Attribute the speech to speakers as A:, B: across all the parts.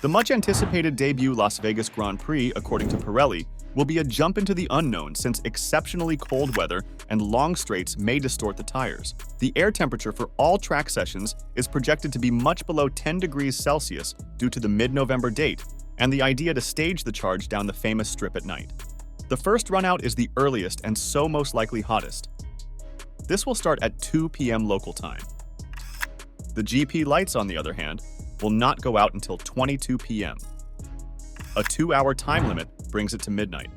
A: The much-anticipated debut Las Vegas Grand Prix, according to Pirelli, will be a jump into the unknown since exceptionally cold weather and long straights may distort the tires. The air temperature for all track sessions is projected to be much below 10 degrees Celsius due to the mid-November date, and the idea to stage the charge down the famous strip at night. The first run-out is the earliest and so most likely hottest. This will start at 2 p.m. local time. The GP lights, on the other hand, will not go out until 22 p.m. A 2-hour time limit brings it to midnight.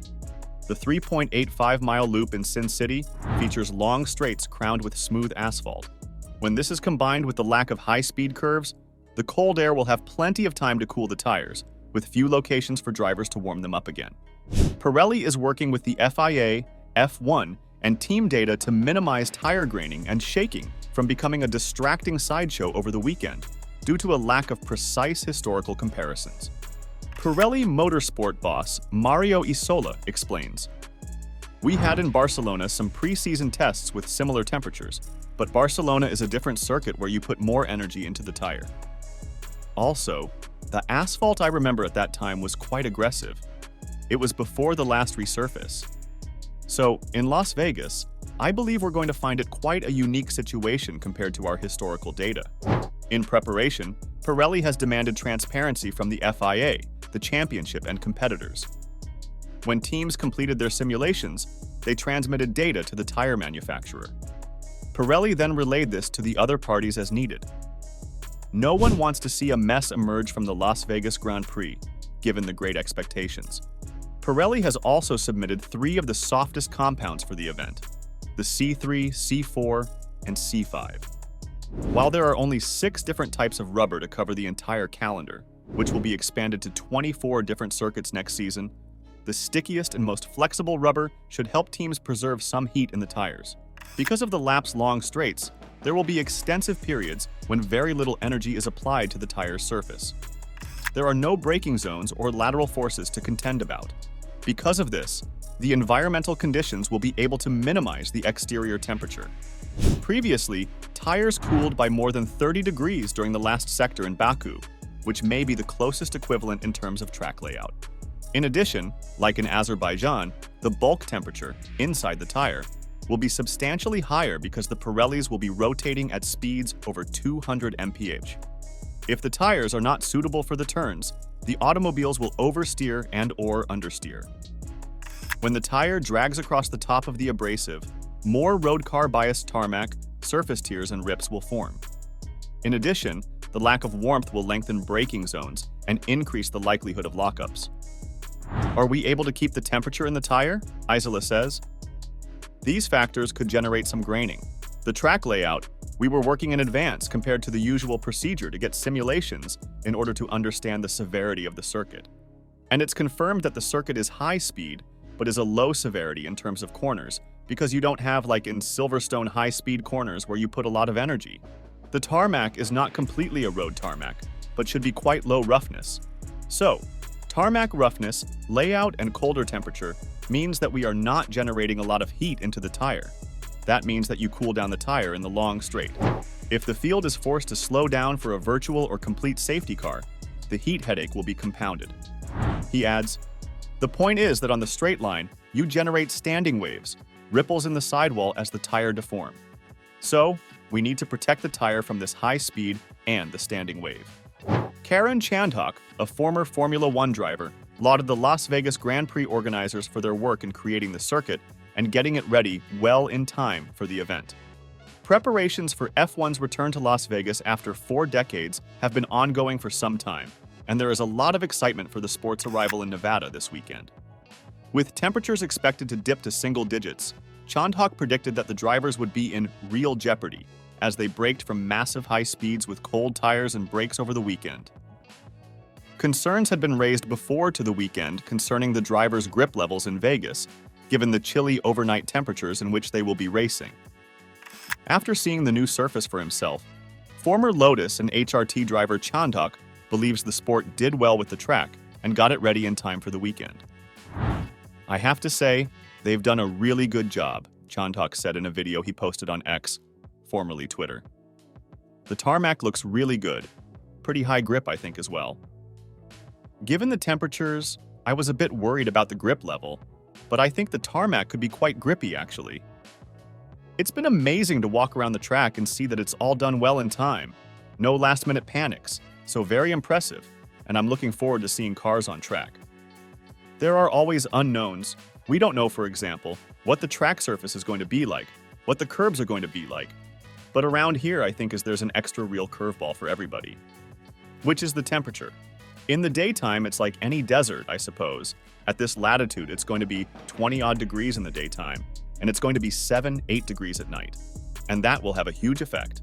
A: The 3.85-mile loop in Sin City features long straights crowned with smooth asphalt. When this is combined with the lack of high-speed curves, the cold air will have plenty of time to cool the tires, with few locations for drivers to warm them up again. Pirelli is working with the FIA, F1, and team data to minimize tire graining and shaking from becoming a distracting sideshow over the weekend due to a lack of precise historical comparisons. Pirelli Motorsport boss Mario Isola explains, "We had in Barcelona some pre-season tests with similar temperatures, but Barcelona is a different circuit where you put more energy into the tire. Also, the asphalt I remember at that time was quite aggressive. It was before the last resurface. So, in Las Vegas, I believe we're going to find it quite a unique situation compared to our historical data." In preparation, Pirelli has demanded transparency from the FIA, the championship, and competitors. When teams completed their simulations, they transmitted data to the tire manufacturer. Pirelli then relayed this to the other parties as needed. No one wants to see a mess emerge from the Las Vegas Grand Prix, given the great expectations. Pirelli has also submitted 3 of the softest compounds for the event, the C3, C4, and C5. While there are only 6 different types of rubber to cover the entire calendar, which will be expanded to 24 different circuits next season, the stickiest and most flexible rubber should help teams preserve some heat in the tires. Because of the lap's long straights, there will be extensive periods when very little energy is applied to the tire's surface. There are no braking zones or lateral forces to contend about. Because of this, the environmental conditions will be able to minimize the exterior temperature. Previously, tires cooled by more than 30 degrees during the last sector in Baku, which may be the closest equivalent in terms of track layout. In addition, like in Azerbaijan, the bulk temperature, inside the tire, will be substantially higher because the Pirellis will be rotating at speeds over 200 mph. If the tires are not suitable for the turns, the automobiles will oversteer and/or understeer. When the tire drags across the top of the abrasive, more road car-biased tarmac, surface tears, and rips will form. In addition, the lack of warmth will lengthen braking zones and increase the likelihood of lockups. Are we able to keep the temperature in the tire? Isola says. These factors could generate some graining. The track layout, we were working in advance compared to the usual procedure to get simulations in order to understand the severity of the circuit. And it's confirmed that the circuit is high speed, but is a low severity in terms of corners, because you don't have like in Silverstone high-speed corners where you put a lot of energy. The tarmac is not completely a road tarmac, but should be quite low roughness. So, tarmac roughness, layout, and colder temperature means that we are not generating a lot of heat into the tire. That means that you cool down the tire in the long straight. If the field is forced to slow down for a virtual or complete safety car, the heat headache will be compounded. He adds, "The point is that on the straight line, you generate standing waves, ripples in the sidewall as the tire deform. So, we need to protect the tire from this high speed and the standing wave." Karen Chandhok, a former Formula One driver, lauded the Las Vegas Grand Prix organizers for their work in creating the circuit and getting it ready well in time for the event. Preparations for F1's return to Las Vegas after 4 decades have been ongoing for some time, and there is a lot of excitement for the sport's arrival in Nevada this weekend. With temperatures expected to dip to single digits, Chandhok predicted that the drivers would be in real jeopardy as they braked from massive high speeds with cold tires and brakes over the weekend. Concerns had been raised before to the weekend concerning the drivers' grip levels in Vegas, given the chilly overnight temperatures in which they will be racing. After seeing the new surface for himself, former Lotus and HRT driver Chandhok believes the sport did well with the track and got it ready in time for the weekend. "I have to say, they've done a really good job," Chandhok said in a video he posted on X, formerly Twitter. "The tarmac looks really good. Pretty high grip, I think, as well. Given the temperatures, I was a bit worried about the grip level, but I think the tarmac could be quite grippy actually. It's been amazing to walk around the track and see that it's all done well in time. No last-minute panics, so very impressive, and I'm looking forward to seeing cars on track. There are always unknowns. We don't know, for example, what the track surface is going to be like, what the curbs are going to be like. But around here, I think there's an extra real curveball for everybody, which is the temperature. In the daytime, it's like any desert, I suppose. At this latitude, it's going to be 20-odd degrees in the daytime, and it's going to be 7-8 degrees at night. And that will have a huge effect.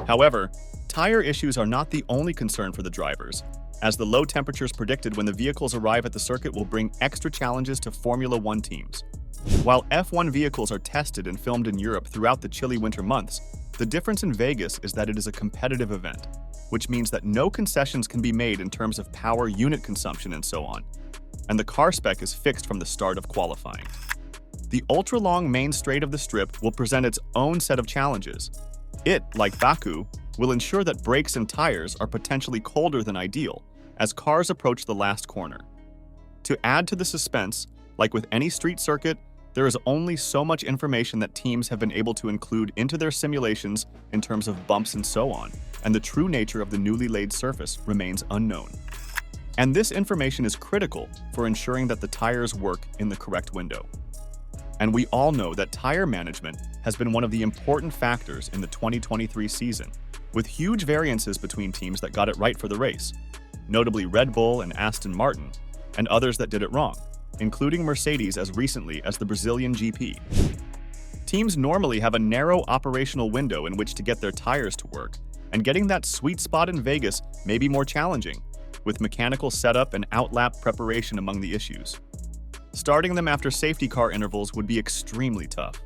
A: However, tire issues are not the only concern for the drivers, as the low temperatures predicted when the vehicles arrive at the circuit will bring extra challenges to Formula One teams. While F1 vehicles are tested and filmed in Europe throughout the chilly winter months, the difference in Vegas is that it is a competitive event, which means that no concessions can be made in terms of power unit consumption and so on, and the car spec is fixed from the start of qualifying. The ultra-long main straight of the strip will present its own set of challenges. It, like Baku, will ensure that brakes and tires are potentially colder than ideal as cars approach the last corner. To add to the suspense, like with any street circuit, there is only so much information that teams have been able to include into their simulations in terms of bumps and so on, and the true nature of the newly laid surface remains unknown. And this information is critical for ensuring that the tires work in the correct window. And we all know that tire management has been one of the important factors in the 2023 season, with huge variances between teams that got it right for the race, notably Red Bull and Aston Martin, and others that did it wrong, including Mercedes as recently as the Brazilian GP. Teams normally have a narrow operational window in which to get their tires to work, and getting that sweet spot in Vegas may be more challenging, with mechanical setup and outlap preparation among the issues. Starting them after safety car intervals would be extremely tough.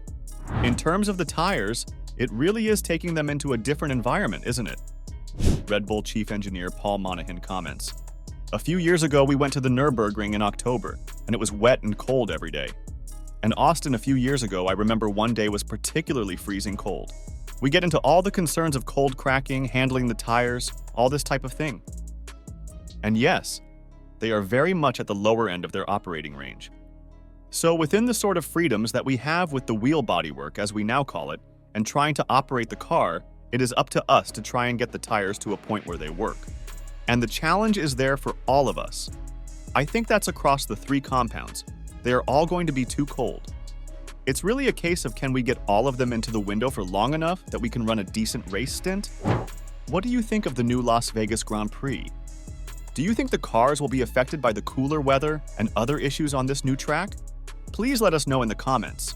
A: In terms of the tires, it really is taking them into a different environment, isn't it? Red Bull chief engineer Paul Monahan comments. A few years ago, we went to the Nürburgring in October, and it was wet and cold every day. And Austin a few years ago, I remember one day was particularly freezing cold. We get into all the concerns of cold cracking, handling the tires, all this type of thing. And yes, they are very much at the lower end of their operating range. So within the sort of freedoms that we have with the wheel bodywork, as we now call it, and trying to operate the car, it is up to us to try and get the tires to a point where they work. And the challenge is there for all of us. I think that's across the three compounds. They are all going to be too cold. It's really a case of can we get all of them into the window for long enough that we can run a decent race stint? What do you think of the new Las Vegas Grand Prix? Do you think the cars will be affected by the cooler weather and other issues on this new track? Please let us know in the comments.